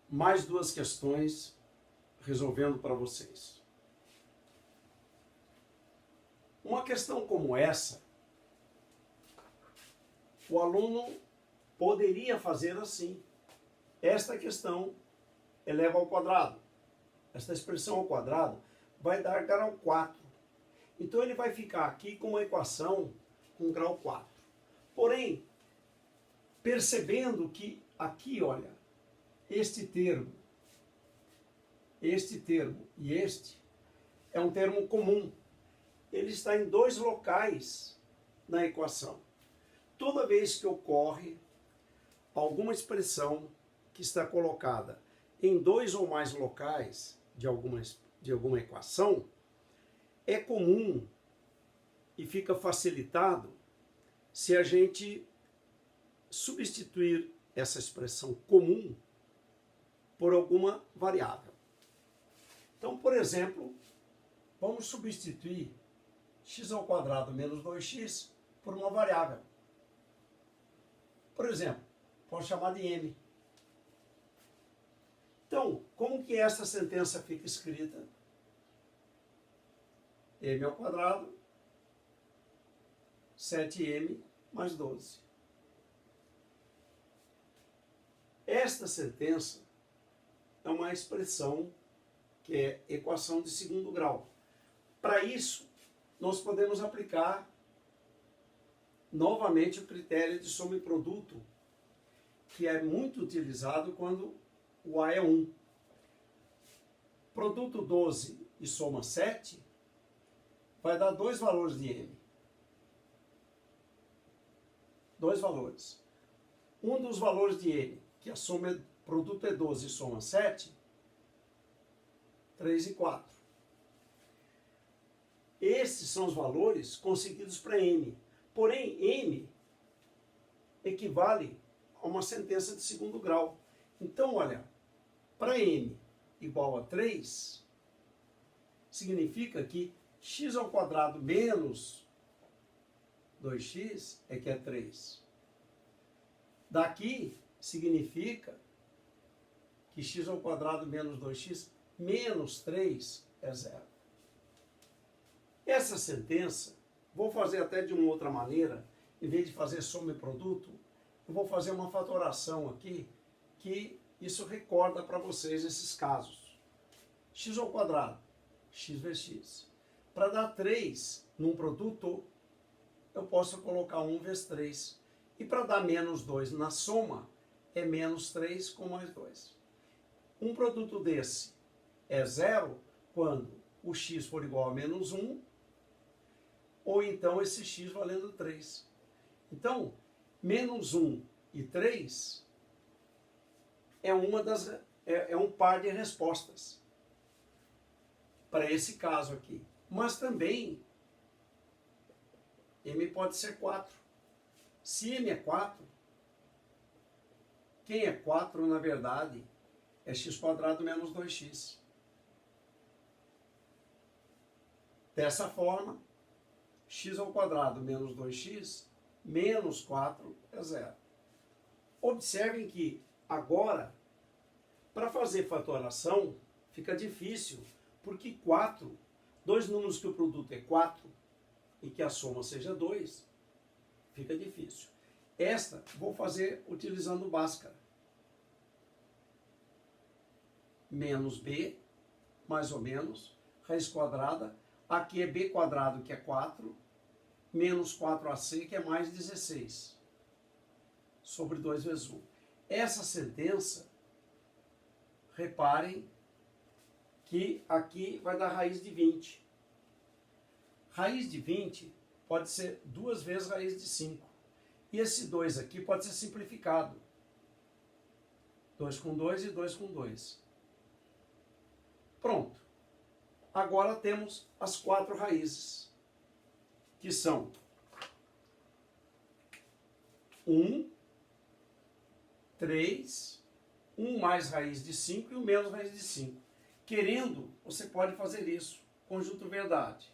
mais duas questões resolvendo para vocês. Uma questão como essa, o aluno poderia fazer assim. Esta questão eleva ao quadrado. Esta expressão ao quadrado vai dar grau 4. Então ele vai ficar aqui com uma equação com grau 4. Porém, percebendo que aqui, olha, este termo e este é um termo comum. Ele está em dois locais na equação. Toda vez que ocorre alguma expressão que está colocada em dois ou mais locais de alguma equação, é comum e fica facilitado se a gente substituir essa expressão comum por alguma variável. Então, por exemplo, vamos substituir x² menos 2x por uma variável. Por exemplo, posso chamar de m. Então, como que essa sentença fica escrita? m², 7m mais 12. Esta sentença é uma expressão que é equação de segundo grau. Para isso, nós podemos aplicar novamente o critério de soma e produto, que é muito utilizado quando o A é 1. Produto 12 e soma 7 vai dar dois valores de m. Dois valores. Um dos valores de n, que a soma produto é 12 e soma 7, 3 e 4. Esses são os valores conseguidos para m. Porém, m equivale a uma sentença de segundo grau. Então, olha, para m igual a 3, significa que x² menos 2x é que é 3. Daqui significa que x² menos 2x menos 3 é 0. Essa sentença, vou fazer até de uma outra maneira, em vez de fazer soma e produto, eu vou fazer uma fatoração aqui, que isso recorda para vocês esses casos. x², x vezes x. Para dar 3 num produto, eu posso colocar 1 vezes 3. E para dar menos 2 na soma, é menos 3 com mais 2. Um produto desse é 0 quando o x for igual a menos 1, ou então esse x valendo 3. Então, menos 1 e 3 é um par de respostas para esse caso aqui. Mas também, m pode ser 4. Se m é 4, quem é 4, na verdade, é x² menos 2x. Dessa forma, x² menos 2x menos 4 é 0. Observem que agora, para fazer fatoração, fica difícil, porque 4, dois números que o produto é 4 e que a soma seja 2, fica difícil. Esta vou fazer utilizando Bhaskara. Menos b, mais ou menos, raiz quadrada. Aqui é b², que é 4, menos 4ac, que é mais 16, sobre 2 vezes 1. Essa sentença, reparem que aqui vai dar raiz de 20. Raiz de 20 pode ser 2 vezes raiz de 5. E esse 2 aqui pode ser simplificado. 2 com 2 e 2 com 2. Pronto. Agora temos as 4 raízes, que são 1, 3, 1 mais raiz de 5 e 1 menos raiz de 5. Querendo, você pode fazer isso. Conjunto verdade.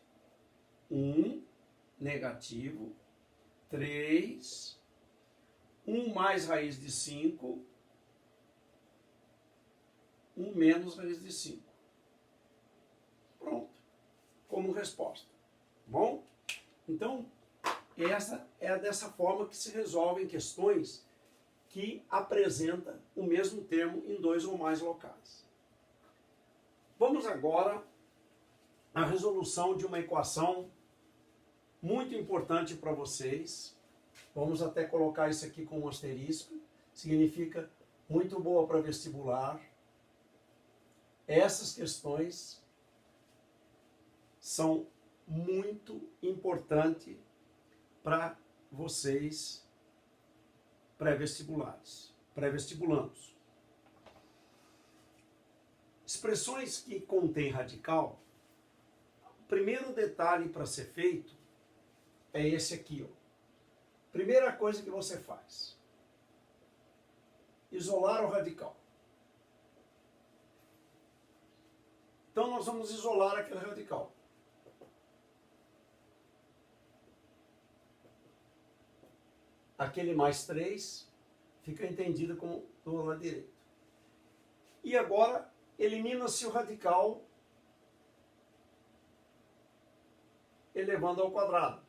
1, negativo, 3, 1 mais raiz de 5, 1 menos raiz de 5. Pronto. Como resposta. Bom? Então, essa é dessa forma que se resolvem questões que apresentam o mesmo termo em 2 ou mais locais. Vamos agora à resolução de uma equação muito importante para vocês. Vamos até colocar isso aqui com um asterisco. Significa muito boa para vestibular. Essas questões são muito importantes para vocês pré-vestibulandos. Expressões que contêm radical, o primeiro detalhe para ser feito é esse aqui, ó. Primeira coisa que você faz: isolar o radical. Então nós vamos isolar aquele radical. Aquele mais 3 fica entendido como do lado direito. E agora elimina-se o radical elevando ao quadrado.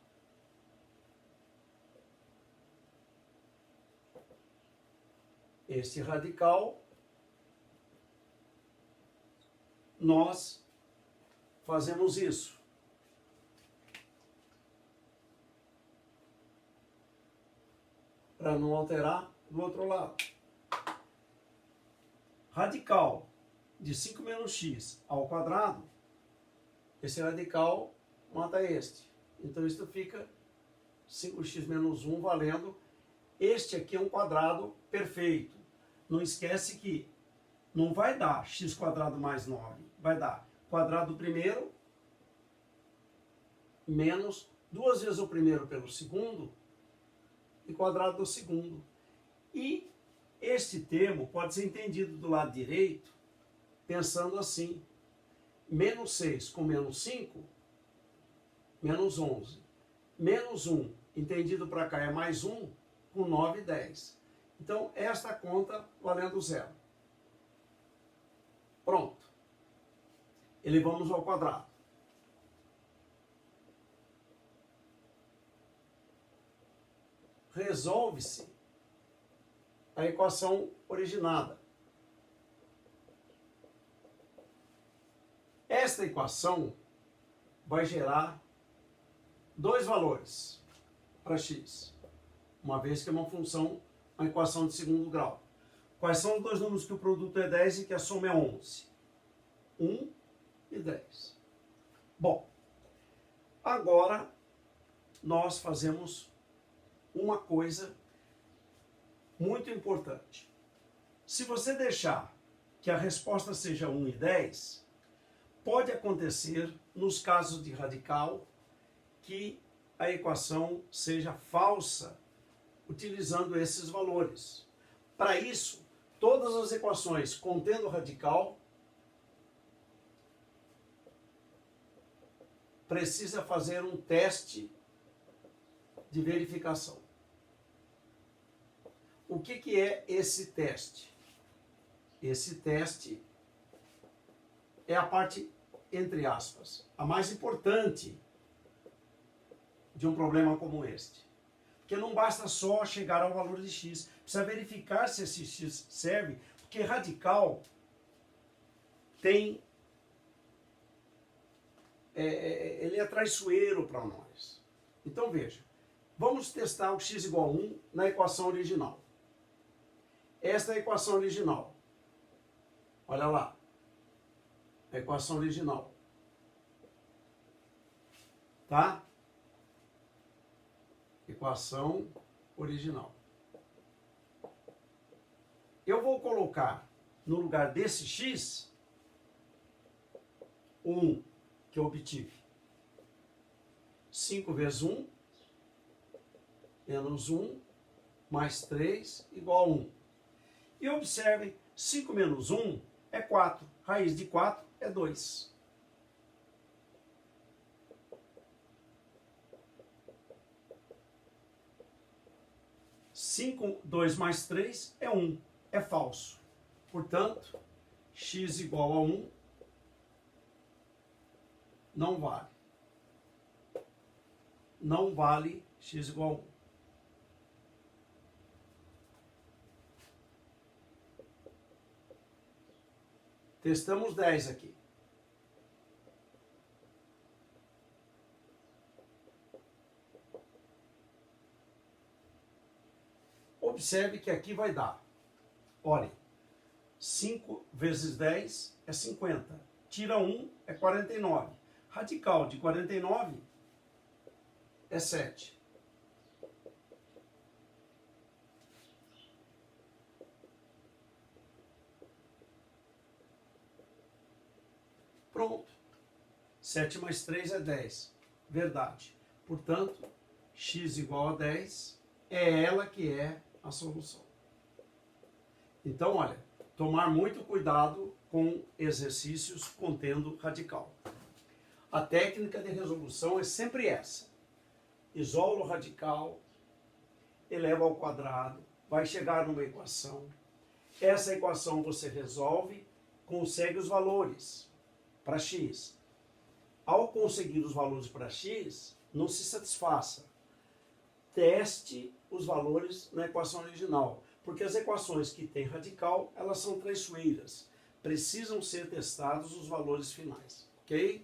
Este radical nós fazemos isso. Para não alterar do outro lado. Radical de 5 menos x ao quadrado, esse radical mata este. Então isso fica 5x menos 1 valendo. Este aqui é um quadrado perfeito. Não esquece que não vai dar x quadrado mais 9. Vai dar quadrado do primeiro menos 2 vezes o primeiro pelo segundo e quadrado do segundo. E este termo pode ser entendido do lado direito pensando assim: menos 6 com menos 5, menos 11. Menos 1, entendido para cá, é mais 1, com 9 e 10. Então, esta conta valendo zero. Pronto. Elevamos ao quadrado. Resolve-se a equação originada. Esta equação vai gerar dois valores para x, uma vez que é uma função, uma equação de segundo grau. Quais são os dois números que o produto é 10 e que a soma é 11? 1 e 10. Bom, agora nós fazemos uma coisa muito importante. Se você deixar que a resposta seja 1 e 10, pode acontecer, nos casos de radical, que a equação seja falsa, utilizando esses valores. Para isso, todas as equações contendo radical precisa fazer um teste de verificação. O que é esse teste? Esse teste é a parte, entre aspas, a mais importante de um problema como este. Porque não basta só chegar ao valor de x, precisa verificar se esse x serve, porque radical tem... ele é traiçoeiro para nós. Então veja, vamos testar o x igual a 1 na equação original. Esta é a equação original. Olha lá. A equação original. Tá? Equação original. Eu vou colocar no lugar desse x, 1 que eu obtive. 5 vezes 1, menos 1, mais 3, igual a 1. E observem, 5 menos 1 é 4. Raiz de 4 é 2. Cinco, 2 mais 3 é 1. É falso. Portanto, x igual a 1 não vale. Não vale x igual a 1. Testamos 10 aqui. Observe que aqui vai dar, olha, 5 vezes 10 é 50. Tira 1 é 49. Radical de 49 é 7. Pronto. 7 mais 3 é 10. Verdade. Portanto, x igual a 10 é ela que é a solução. Então, olha, tomar muito cuidado com exercícios contendo radical. A técnica de resolução é sempre essa. Isola o radical, eleva ao quadrado, vai chegar numa equação. Essa equação você resolve, consegue os valores para x. Ao conseguir os valores para x, não se satisfaça. Teste os valores na equação original, porque as equações que têm radical, elas são traiçoeiras. Precisam ser testados os valores finais, ok?